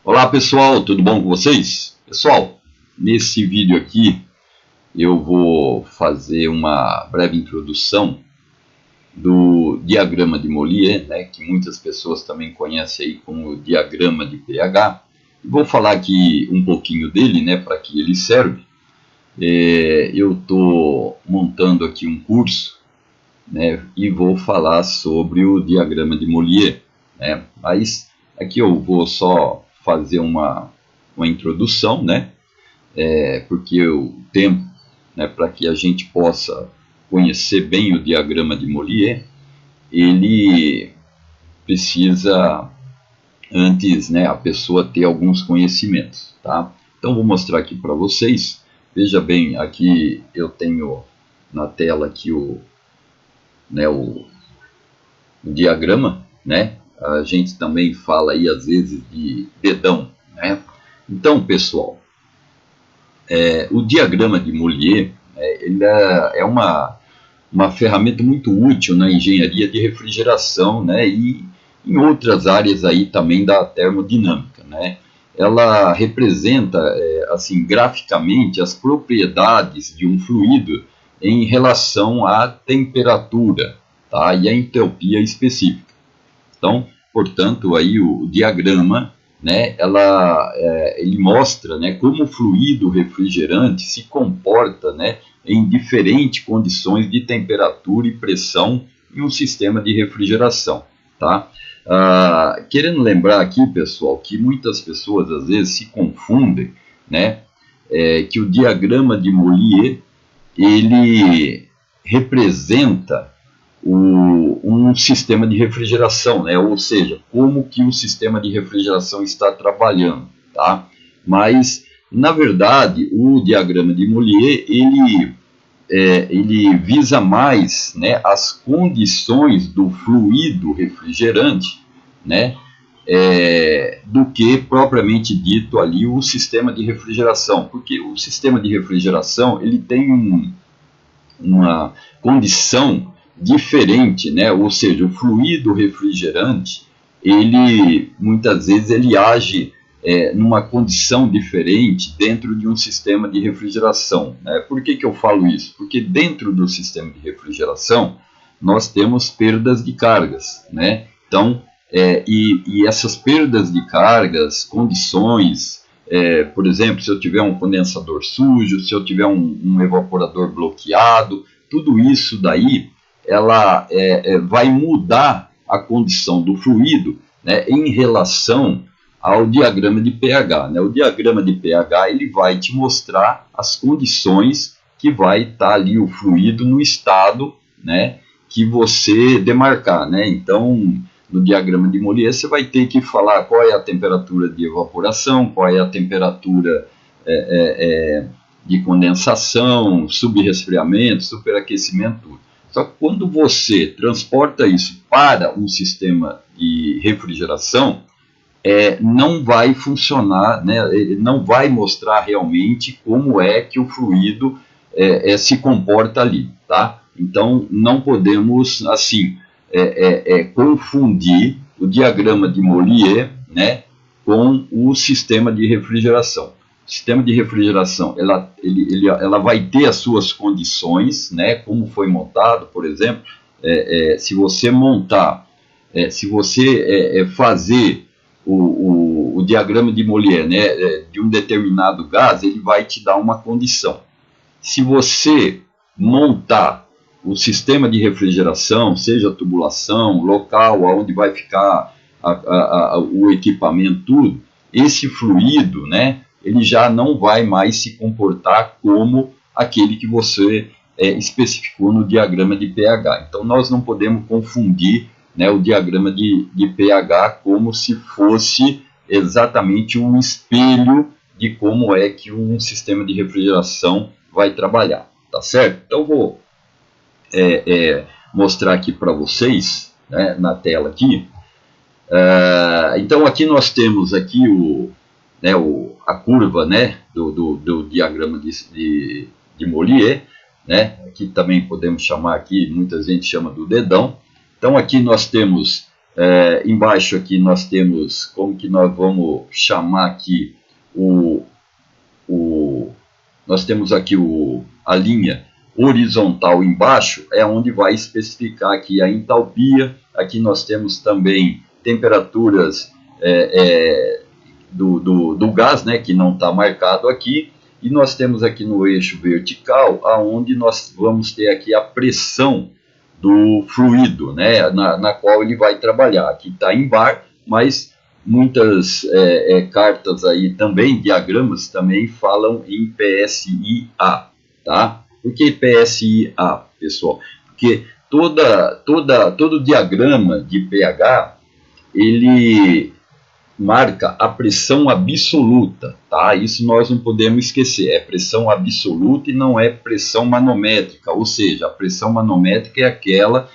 Olá pessoal, tudo bom com vocês? Pessoal, nesse vídeo aqui eu vou fazer uma breve introdução do diagrama de Mollier, né, que muitas pessoas também conhecem aí como diagrama de pH. Vou falar aqui um pouquinho dele, né, para que ele serve. Eu estou montando aqui um curso, né, e vou falar sobre o diagrama de Mollier, né, mas aqui eu vou só fazer uma introdução, né, porque o tempo, né, para que a gente possa conhecer bem o diagrama de Mollier, ele precisa antes, né, a pessoa ter alguns conhecimentos, tá? Então vou mostrar aqui para vocês. Veja bem, aqui eu tenho na tela aqui o diagrama, né? A gente também fala aí às vezes de dedão, né? Então, pessoal, o diagrama de Mollier, ele é uma ferramenta muito útil na engenharia de refrigeração, né? E em outras áreas aí também da termodinâmica, né? Ela representa, assim, graficamente as propriedades de um fluido em relação à temperatura, tá? E à entropia específica. Então, portanto, aí o diagrama, né, ele mostra, né, como o fluido refrigerante se comporta, né, em diferentes condições de temperatura e pressão em um sistema de refrigeração, tá? Querendo lembrar aqui, pessoal, que muitas pessoas às vezes se confundem, né, que o diagrama de Mollier ele representa um sistema de refrigeração, né? Ou seja, como que o sistema de refrigeração está trabalhando, tá? Mas, na verdade, o diagrama de Mollier, ele visa mais, né, as condições do fluido refrigerante, né, do que propriamente dito ali o sistema de refrigeração, porque o sistema de refrigeração ele tem uma condição diferente, né? Ou seja, o fluido refrigerante, ele muitas vezes ele age numa condição diferente dentro de um sistema de refrigeração, né? Por que eu falo isso? Porque dentro do sistema de refrigeração nós temos perdas de cargas, né? Então, e essas perdas de cargas, condições, por exemplo, se eu tiver um condensador sujo, se eu tiver um evaporador bloqueado, tudo isso daí ela vai mudar a condição do fluido, né, em relação ao diagrama de pH, né? O diagrama de pH ele vai te mostrar as condições que vai estar ali o fluido no estado, né, que você demarcar, né? Então, no diagrama de Mollier você vai ter que falar qual é a temperatura de evaporação, qual é a temperatura de condensação, subresfriamento, superaquecimento, tudo. Só que quando você transporta isso para um sistema de refrigeração, não vai funcionar, né? Não vai mostrar realmente como é que o fluido se comporta ali, tá? Então, não podemos, assim, confundir o diagrama de Mollier, né, com o sistema de refrigeração. O sistema de refrigeração, ela vai ter as suas condições, né, como foi montado, por exemplo, se você montar, se você fazer o diagrama de Mollier, né, de um determinado gás, ele vai te dar uma condição. Se você montar o sistema de refrigeração, seja a tubulação, local onde vai ficar o equipamento, tudo, esse fluido, né, ele já não vai mais se comportar como aquele que você especificou no diagrama de pH. Então, nós não podemos confundir, né, o diagrama de pH como se fosse exatamente um espelho de como é que um sistema de refrigeração vai trabalhar, tá certo? Então, vou mostrar aqui para vocês, né, na tela aqui. Então, aqui nós temos aqui a curva, né, do diagrama de Mollier, né, aqui também podemos chamar aqui, muita gente chama do dedão. Então, aqui nós temos Embaixo aqui nós temos, como que nós vamos chamar aqui, nós temos aqui a linha horizontal embaixo, é onde vai especificar aqui a entalpia. Aqui nós temos também temperaturas do gás, né, que não está marcado aqui. E nós temos aqui no eixo vertical, aonde nós vamos ter aqui a pressão do fluido, né, na qual ele vai trabalhar. Aqui está em bar, mas muitas cartas aí também, diagramas também falam em PSIA, tá? Por que PSIA, pessoal? Porque todo diagrama de pH, ele marca a pressão absoluta, tá? Isso nós não podemos esquecer, é pressão absoluta e não é pressão manométrica, ou seja, a pressão manométrica é aquela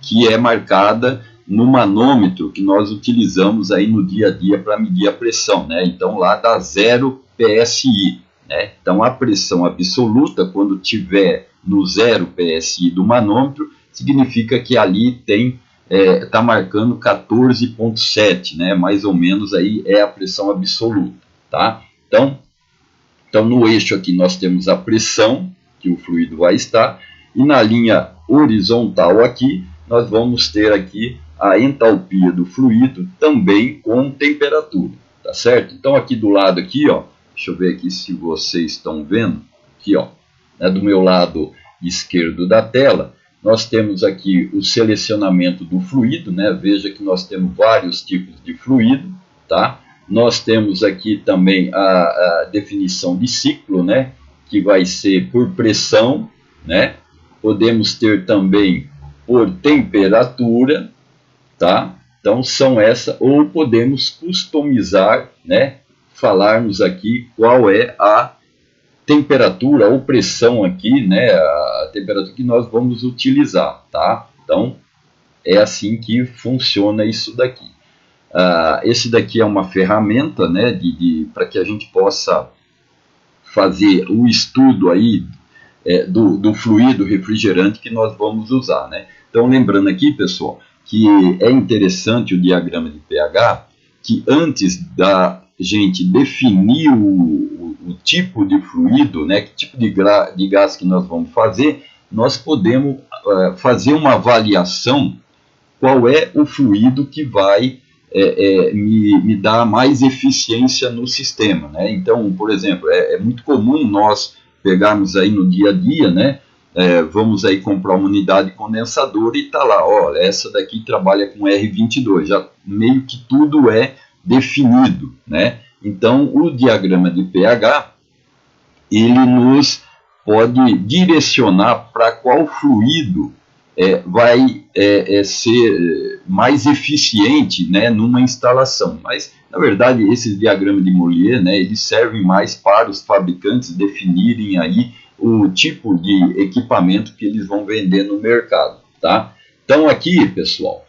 que é marcada no manômetro que nós utilizamos aí no dia a dia para medir a pressão, né? Então lá dá 0 PSI, né? Então a pressão absoluta, quando tiver no 0 PSI do manômetro, significa que ali tem está marcando 14,7, né? Mais ou menos aí é a pressão absoluta, tá? Então no eixo aqui nós temos a pressão que o fluido vai estar, e na linha horizontal aqui nós vamos ter aqui a entalpia do fluido também com temperatura, tá certo? Então aqui do lado aqui, ó, deixa eu ver aqui se vocês estão vendo, aqui ó, né, do meu lado esquerdo da tela, nós temos aqui o selecionamento do fluido, né? Veja que nós temos vários tipos de fluido, tá? Nós temos aqui também a definição de ciclo, né? Que vai ser por pressão, né? Podemos ter também por temperatura, tá? Então são essas, ou podemos customizar, né? Falarmos aqui qual é a temperatura ou pressão aqui, né, a temperatura que nós vamos utilizar, tá? Então, é assim que funciona isso daqui. Esse daqui é uma ferramenta, né, para que a gente possa fazer o estudo aí do fluido refrigerante que nós vamos usar, né? Então, lembrando aqui, pessoal, que é interessante o diagrama de pH, que antes da gente definir o tipo de fluido, né, que tipo de gás que nós vamos fazer, nós podemos fazer uma avaliação qual é o fluido que vai me dar mais eficiência no sistema, né? Então, por exemplo, é muito comum nós pegarmos aí no dia a dia, né? Vamos aí comprar uma unidade condensadora e tá lá, olha, essa daqui trabalha com R22, já meio que tudo é definido, né? Então, o diagrama de pH, ele nos pode direcionar para qual fluido vai ser mais eficiente, né, numa instalação. Mas, na verdade, esses diagramas de Mollier, né, eles servem mais para os fabricantes definirem aí o tipo de equipamento que eles vão vender no mercado, tá? Então, aqui, pessoal,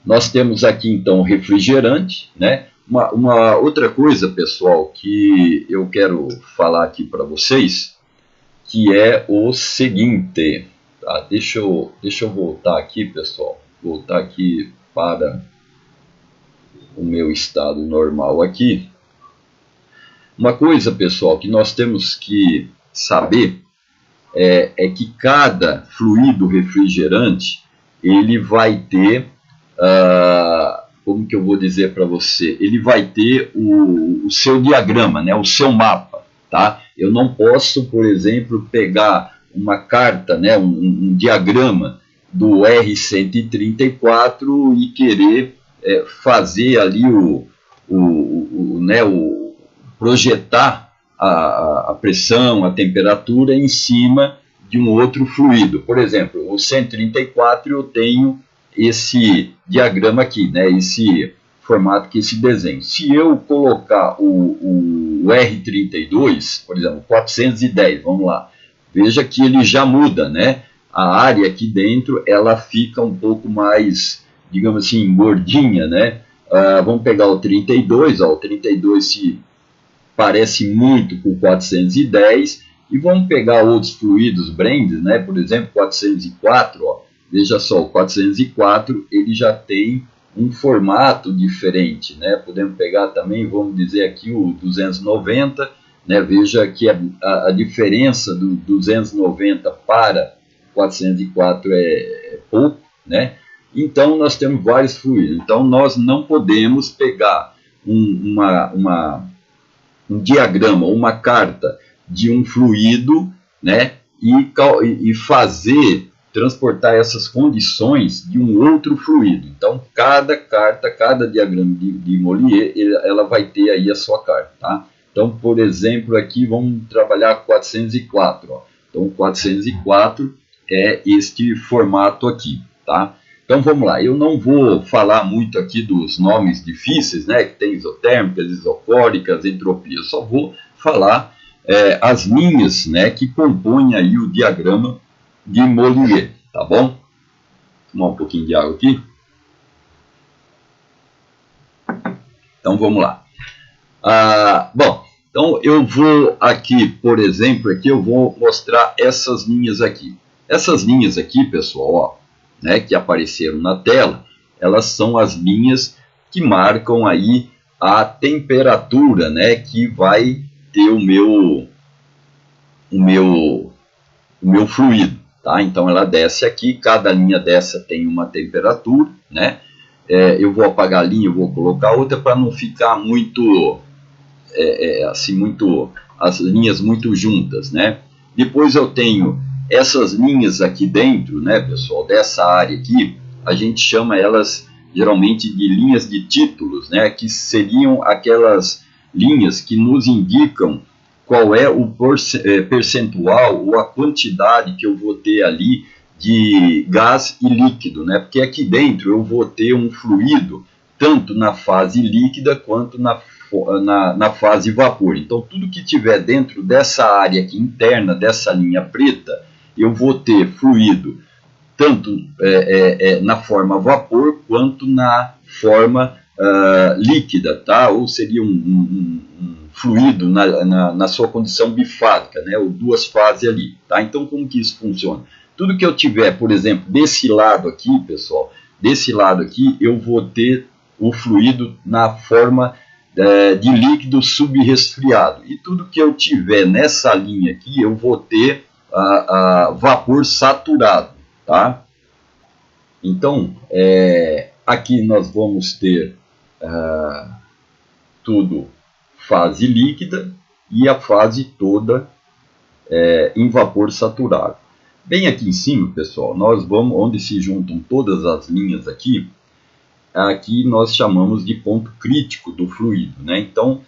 nós temos aqui, então, refrigerante, né? Uma outra coisa, pessoal, que eu quero falar aqui para vocês, que é o seguinte, tá? Deixa eu voltar aqui, pessoal, voltar aqui para o meu estado normal aqui. Uma coisa, pessoal, que nós temos que saber é que cada fluido refrigerante, ele vai ter, como que eu vou dizer para você, ele vai ter o seu diagrama, né, o seu mapa, tá? Eu não posso, por exemplo, pegar uma carta, né, um diagrama do R134 e querer fazer ali projetar a pressão, a temperatura em cima de um outro fluido. Por exemplo, o 134 eu tenho esse diagrama aqui, né, esse formato que esse desenho. Se eu colocar o R32, por exemplo, 410, vamos lá, veja que ele já muda, né? A área aqui dentro, ela fica um pouco mais, digamos assim, gordinha, né? Vamos pegar o 32, ó, o 32 se parece muito com 410, e vamos pegar outros fluidos brands, né? Por exemplo, 404, ó, veja só, o 404 ele já tem um formato diferente, né? Podemos pegar também, vamos dizer aqui o 290, né? Veja que a diferença do 290 para 404 é pouco, né? Então nós temos vários fluidos. Então nós não podemos pegar um diagrama, uma carta de um fluido, né? E fazer transportar essas condições de um outro fluido. Então, cada carta, cada diagrama de Mollier, ela vai ter aí a sua carta, tá? Então, por exemplo, aqui vamos trabalhar 404, ó. Então, 404 é este formato aqui, tá? Então, vamos lá. Eu não vou falar muito aqui dos nomes difíceis, né? Que tem isotérmicas, isocóricas, entropia. Eu só vou falar as linhas, né? Que compõem aí o diagrama de Mollier, tá bom? Vou tomar um pouquinho de água aqui. Então, vamos lá. Bom, então eu vou aqui, por exemplo, aqui eu vou mostrar essas linhas aqui. Essas linhas aqui, pessoal, ó, né, que apareceram na tela, elas são as linhas que marcam aí a temperatura, né, que vai ter o meu fluido. Tá? Então ela desce aqui, cada linha dessa tem uma temperatura, né? Eu vou apagar a linha, eu vou colocar outra para não ficar muito, as linhas muito juntas, né? Depois eu tenho essas linhas aqui dentro, né, pessoal, dessa área aqui, a gente chama elas geralmente de linhas de títulos, né? Que seriam aquelas linhas que nos indicam qual é o percentual ou a quantidade que eu vou ter ali de gás e líquido, né? Porque aqui dentro eu vou ter um fluido tanto na fase líquida quanto na fase vapor. Então, tudo que tiver dentro dessa área aqui interna, dessa linha preta, eu vou ter fluido tanto na forma vapor quanto na forma líquida, tá? Ou seria um fluido na sua condição bifásica, né? Ou duas fases ali, tá? Então, como que isso funciona? Tudo que eu tiver, por exemplo, desse lado aqui, pessoal, desse lado aqui, eu vou ter o fluido na forma de líquido subresfriado. E tudo que eu tiver nessa linha aqui, eu vou ter vapor saturado, tá? Então, aqui nós vamos ter tudo fase líquida e a fase toda em vapor saturado. Bem aqui em cima, pessoal, nós vamos, onde se juntam todas as linhas aqui, aqui nós chamamos de ponto crítico do fluido, né? Então,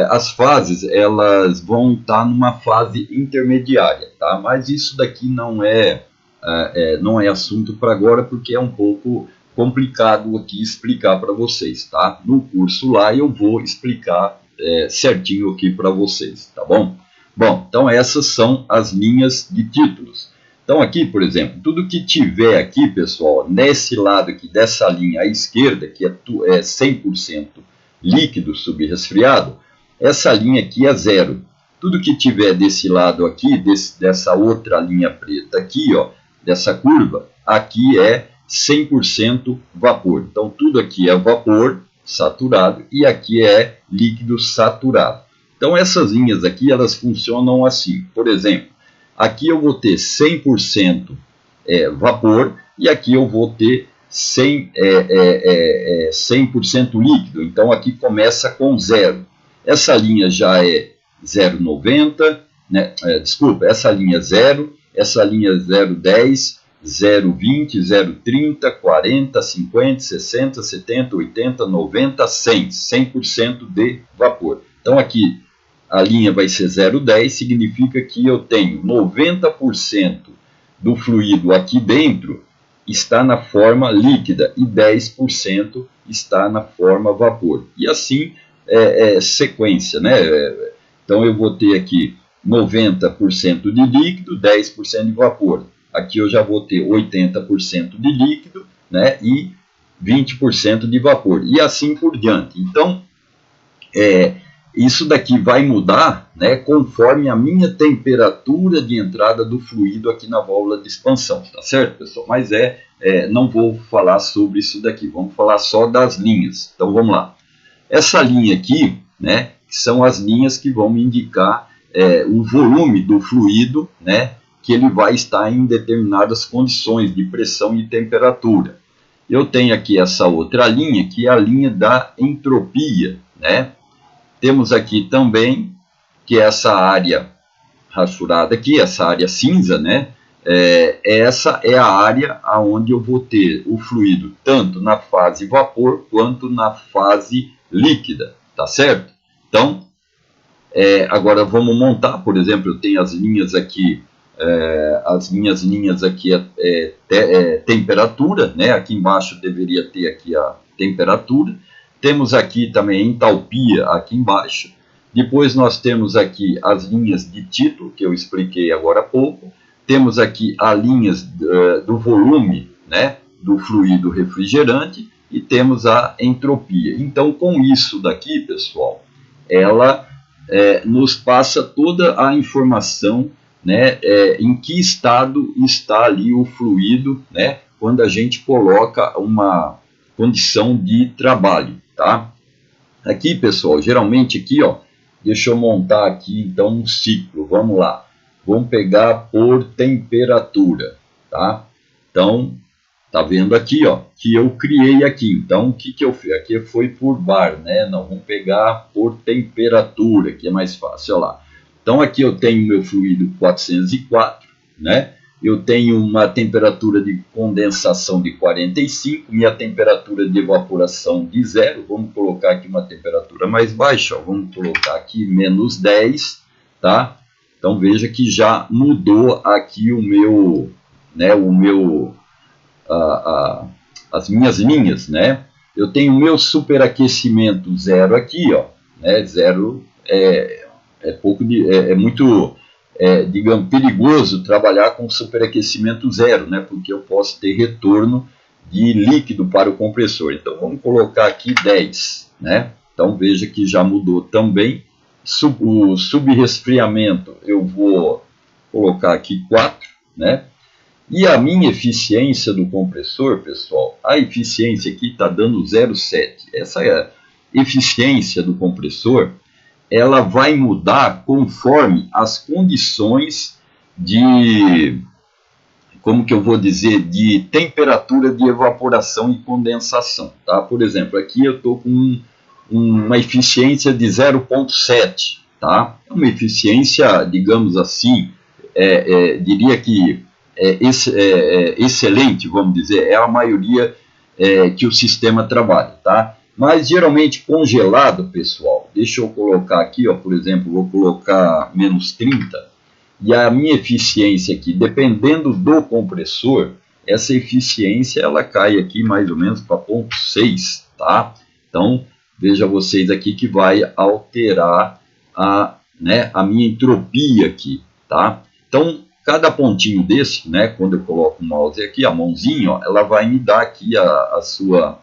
as fases, elas vão estar numa fase intermediária, tá? Mas isso daqui não é assunto para agora, porque é um pouco complicado aqui explicar para vocês, tá? No curso lá eu vou explicar certinho aqui para vocês, tá bom? Bom, então essas são as linhas de títulos. Então aqui, por exemplo, tudo que tiver aqui, pessoal, nesse lado aqui dessa linha à esquerda, que é 100% líquido subresfriado, essa linha aqui é zero. Tudo que tiver desse lado aqui, dessa outra linha preta aqui, ó, dessa curva, aqui é 100% vapor. Então tudo aqui é vapor saturado e aqui é líquido saturado. Então essas linhas aqui, elas funcionam assim. Por exemplo, aqui eu vou ter 100% vapor e aqui eu vou ter 100% líquido. Então aqui começa com zero. Essa linha já é 0,90, né? Desculpa, essa linha é 0, essa linha é 0,10, 0,20, 0,30, 40, 50, 60, 70, 80, 90, 100. 100% de vapor. Então aqui a linha vai ser 0,10, significa que eu tenho 90% do fluido aqui dentro está na forma líquida e 10% está na forma vapor. E assim sequência, né? Então eu vou ter aqui 90% de líquido, 10% de vapor. Aqui eu já vou ter 80% de líquido, né? E 20% de vapor. E assim por diante. Então, isso daqui vai mudar, né, conforme a minha temperatura de entrada do fluido aqui na válvula de expansão, tá certo, pessoal? Mas não vou falar sobre isso daqui, vamos falar só das linhas. Então vamos lá. Essa linha aqui, né, são as linhas que vão me indicar o volume do fluido, né, que ele vai estar em determinadas condições de pressão e temperatura. Eu tenho aqui essa outra linha, que é a linha da entropia, né? Temos aqui também, que é essa área rasurada aqui, essa área cinza, né? Essa é a área onde eu vou ter o fluido tanto na fase vapor quanto na fase líquida, tá certo? Então, agora vamos montar, por exemplo, eu tenho as linhas aqui, as minhas linhas aqui temperatura, né? Aqui embaixo deveria ter aqui a temperatura. Temos aqui também a entalpia aqui embaixo. Depois nós temos aqui as linhas de título, que eu expliquei agora há pouco. Temos aqui as linhas do volume, né, do fluido refrigerante. E temos a entropia. Então, com isso daqui, pessoal, ela nos passa toda a informação, né, em que estado está ali o fluido, né, quando a gente coloca uma condição de trabalho, tá? Aqui, pessoal, geralmente aqui, ó, deixa eu montar aqui então um ciclo, vamos lá. Vamos pegar por temperatura, tá? Então, tá vendo aqui, ó, que eu criei aqui. Então, o que eu fiz? Aqui foi por bar, né? Não, vamos pegar por temperatura, que é mais fácil, olha lá. Então, aqui eu tenho meu fluido 404, né? Eu tenho uma temperatura de condensação de 45, minha temperatura de evaporação de 0. Vamos colocar aqui uma temperatura mais baixa, ó. Vamos colocar aqui menos 10, tá? Então, veja que já mudou aqui o meu, né, as minhas linhas, né? Eu tenho o meu superaquecimento 0 aqui, ó, né? 0 é muito, digamos, perigoso trabalhar com superaquecimento 0, né? Porque eu posso ter retorno de líquido para o compressor. Então, vamos colocar aqui 10, né? Então, veja que já mudou também. O subresfriamento eu vou colocar aqui 4, né? E a minha eficiência do compressor, pessoal, a eficiência aqui está dando 0,7. Essa é a eficiência do compressor, ela vai mudar conforme as condições de, como que eu vou dizer, de temperatura de evaporação e condensação, tá? Por exemplo, aqui eu estou com uma eficiência de 0,7, tá? É uma eficiência, digamos assim, diria que excelente, vamos dizer, é a maioria que o sistema trabalha, tá? Mas geralmente congelado, pessoal, deixa eu colocar aqui, ó, por exemplo, vou colocar menos 30, e a minha eficiência aqui, dependendo do compressor, essa eficiência ela cai aqui mais ou menos para 0,6, tá? Então, veja vocês aqui que vai alterar a minha entropia aqui, tá? Então, cada pontinho desse, né, quando eu coloco o mouse aqui, a mãozinha, ó, ela vai me dar aqui a sua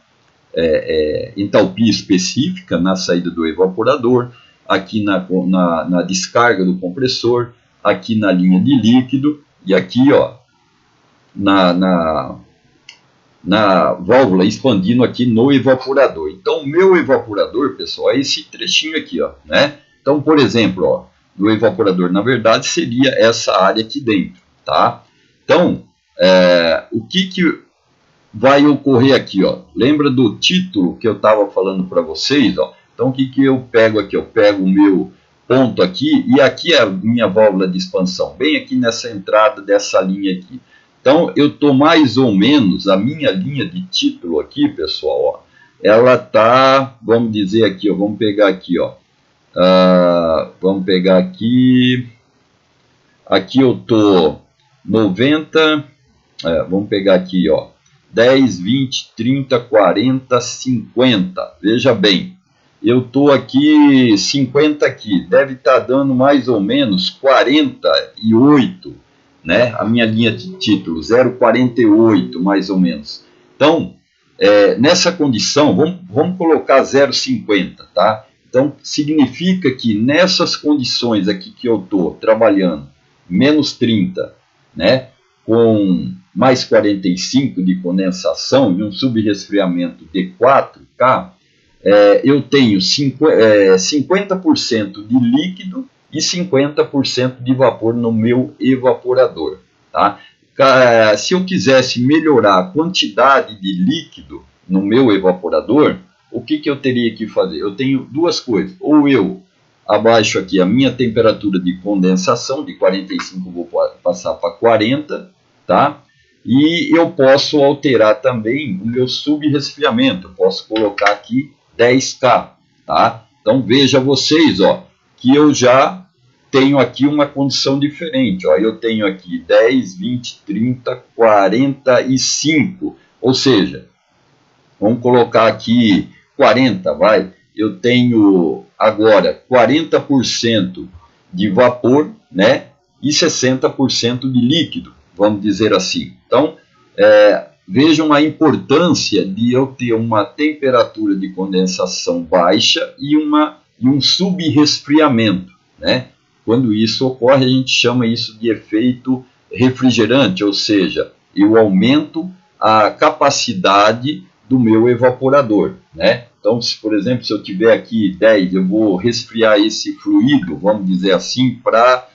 entalpia específica na saída do evaporador, aqui na descarga do compressor, aqui na linha de líquido e aqui, ó, na válvula expandindo aqui no evaporador. Então, o meu evaporador, pessoal, é esse trechinho aqui, ó, né? Então, por exemplo, ó, do evaporador, na verdade, seria essa área aqui dentro, tá? Então, o que vai ocorrer aqui, ó? Lembra do título que eu estava falando para vocês, ó? Então, o que eu pego aqui? Eu pego o meu ponto aqui, e aqui é a minha válvula de expansão, bem aqui nessa entrada dessa linha aqui. Então, eu estou mais ou menos, a minha linha de título aqui, pessoal, ó, ela está, vamos dizer aqui, ó, vamos pegar aqui, ó, vamos pegar aqui, aqui eu estou 90, vamos pegar aqui, ó, 10, 20, 30, 40, 50, veja bem, eu estou aqui 50 aqui, deve estar dando mais ou menos 48, né? A minha linha de título, 0,48 mais ou menos. Então, nessa condição, vamos colocar 0,50, tá? Então, significa que nessas condições aqui que eu estou trabalhando, menos 30, né, com mais 45 de condensação e um subresfriamento de 4K, eu tenho 50% de líquido e 50% de vapor no meu evaporador. Tá? Se eu quisesse melhorar a quantidade de líquido no meu evaporador, o que eu teria que fazer? Eu tenho duas coisas. Ou eu abaixo aqui a minha temperatura de condensação, de 45 vou passar para 40, tá? E eu posso alterar também o meu subresfriamento. Eu posso colocar aqui 10K, tá? Então veja vocês, ó, que eu já tenho aqui uma condição diferente, ó. Eu tenho aqui 10, 20, 30, 45, ou seja, vamos colocar aqui 40, vai. Eu tenho agora 40% de vapor, né? E 60% de líquido, vamos dizer assim. Então, vejam a importância de eu ter uma temperatura de condensação baixa e um subresfriamento, né? Quando isso ocorre, a gente chama isso de efeito refrigerante, ou seja, eu aumento a capacidade do meu evaporador, né? Então, por exemplo, se eu tiver aqui 10, eu vou resfriar esse fluido, vamos dizer assim, para,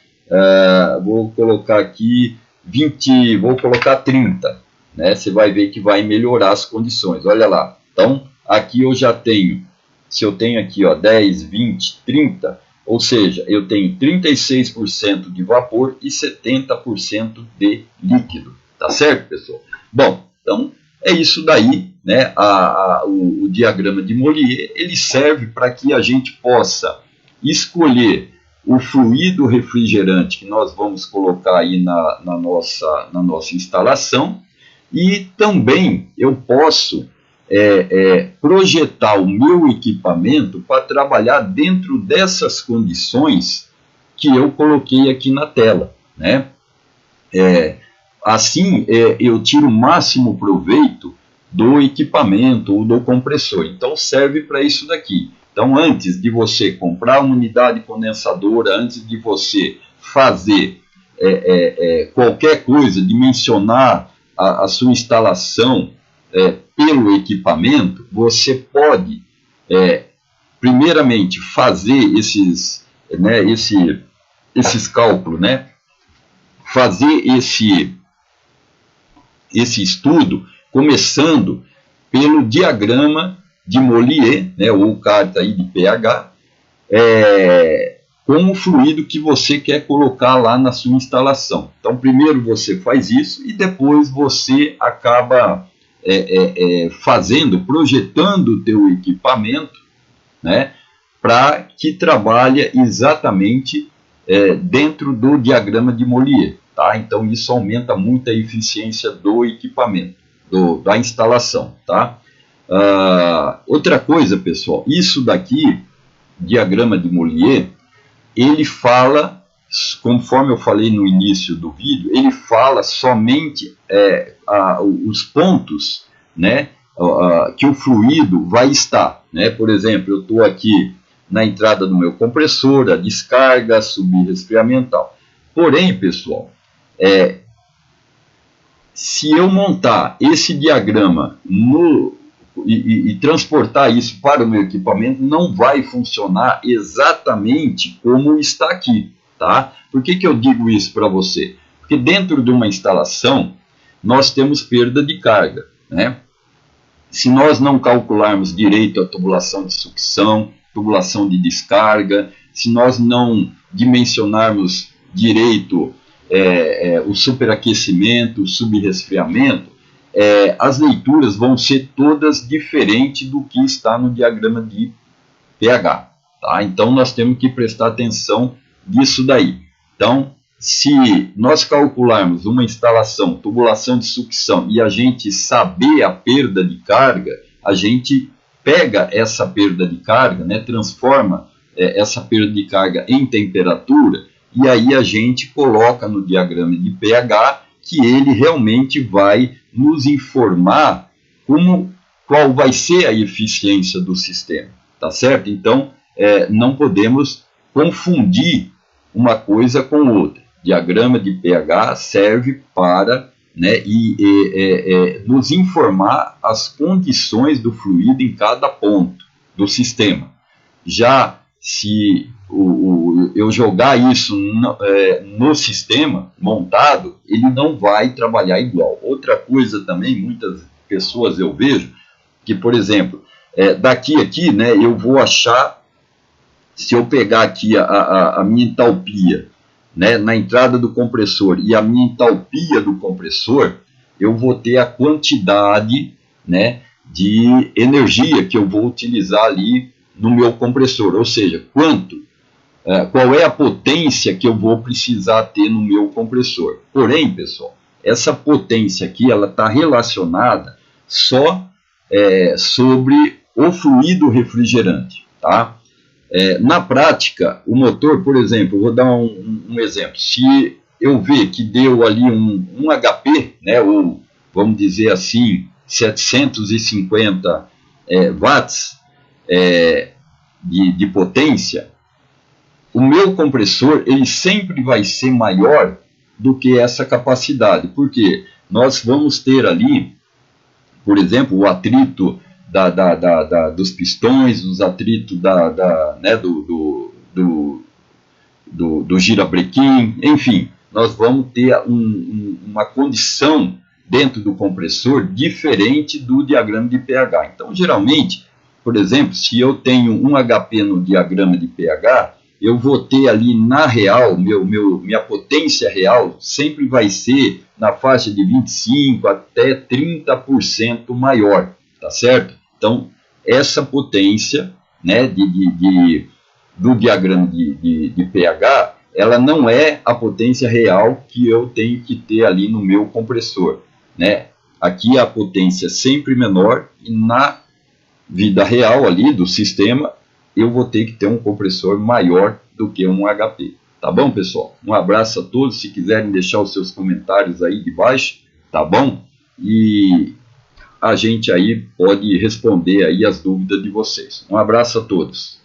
vou colocar aqui 20, vou colocar 30, né? Você vai ver que vai melhorar as condições, olha lá. Então, aqui eu já tenho, se eu tenho aqui, ó, 10, 20, 30, ou seja, eu tenho 36% de vapor e 70% de líquido, tá certo, pessoal? Bom, então é isso daí, né? O diagrama de Mollier, ele serve para que a gente possa escolher o fluido refrigerante que nós vamos colocar aí na nossa instalação, e também eu posso projetar o meu equipamento para trabalhar dentro dessas condições que eu coloquei aqui na tela, né? Assim, eu tiro o máximo proveito do equipamento ou do compressor. Então, serve para isso daqui. Então, antes de você comprar uma unidade condensadora, antes de você fazer qualquer coisa, dimensionar a sua instalação pelo equipamento, você pode, primeiramente, fazer esses cálculos, né? Fazer esse estudo, começando pelo diagrama de Mollier, né, ou carta aí de pH, com o fluido que você quer colocar lá na sua instalação. Então, primeiro você faz isso e depois você acaba projetando o teu equipamento, né, para que trabalhe exatamente dentro do diagrama de Mollier. Tá? Então, isso aumenta muito a eficiência do equipamento, da instalação. Tá? Outra coisa, pessoal, isso daqui, diagrama de Mollier, ele fala, conforme eu falei no início do vídeo, ele fala somente os pontos, né, que o fluido vai estar. Né? Por exemplo, eu estou aqui na entrada do meu compressor, a descarga, subresfriamento. Porém, pessoal, se eu montar esse diagrama e transportar isso para o meu equipamento, não vai funcionar exatamente como está aqui, tá? Por que eu digo isso para você? Porque dentro de uma instalação, nós temos perda de carga, né? Se nós não calcularmos direito a tubulação de sucção, tubulação de descarga, se nós não dimensionarmos direito o superaquecimento, o subresfriamento, as leituras vão ser todas diferentes do que está no diagrama de pH. Tá? Então, nós temos que prestar atenção nisso daí. Então, se nós calcularmos uma instalação, tubulação de sucção, e a gente saber a perda de carga, a gente pega essa perda de carga, né, transforma essa perda de carga em temperatura, e aí a gente coloca no diagrama de pH que ele realmente vai nos informar qual vai ser a eficiência do sistema, tá certo? Então, não podemos confundir uma coisa com outra. Diagrama de pH serve para, né, nos informar as condições do fluido em cada ponto do sistema. Já se eu jogar isso no sistema montado, ele não vai trabalhar igual. Outra coisa também, muitas pessoas eu vejo, que, por exemplo, aqui, né, eu vou achar, se eu pegar aqui a minha entalpia, né, na entrada do compressor e a minha entalpia do compressor, eu vou ter a quantidade, né, de energia que eu vou utilizar ali no meu compressor, ou seja, qual é a potência que eu vou precisar ter no meu compressor. Porém, pessoal, essa potência aqui, ela está relacionada só sobre o fluido refrigerante, tá? Na prática, o motor, por exemplo, vou dar um exemplo. Se eu ver que deu ali um HP, né, ou vamos dizer assim, 750 watts de potência, o meu compressor ele sempre vai ser maior do que essa capacidade, porque nós vamos ter ali, por exemplo, o atrito dos pistões, os atritos né, do girabrequim, enfim, nós vamos ter uma condição dentro do compressor diferente do diagrama de pH. Então, geralmente, por exemplo, se eu tenho 1 HP no diagrama de pH, eu vou ter ali na real, minha potência real sempre vai ser na faixa de 25% até 30% maior, tá certo? Então, essa potência, né, do diagrama de pH, ela não é a potência real que eu tenho que ter ali no meu compressor, né? Aqui a potência é sempre menor e na vida real ali do sistema, eu vou ter que ter um compressor maior do que um HP. Tá bom, pessoal? Um abraço a todos. Se quiserem deixar os seus comentários aí de baixo, tá bom? E a gente aí pode responder aí as dúvidas de vocês. Um abraço a todos.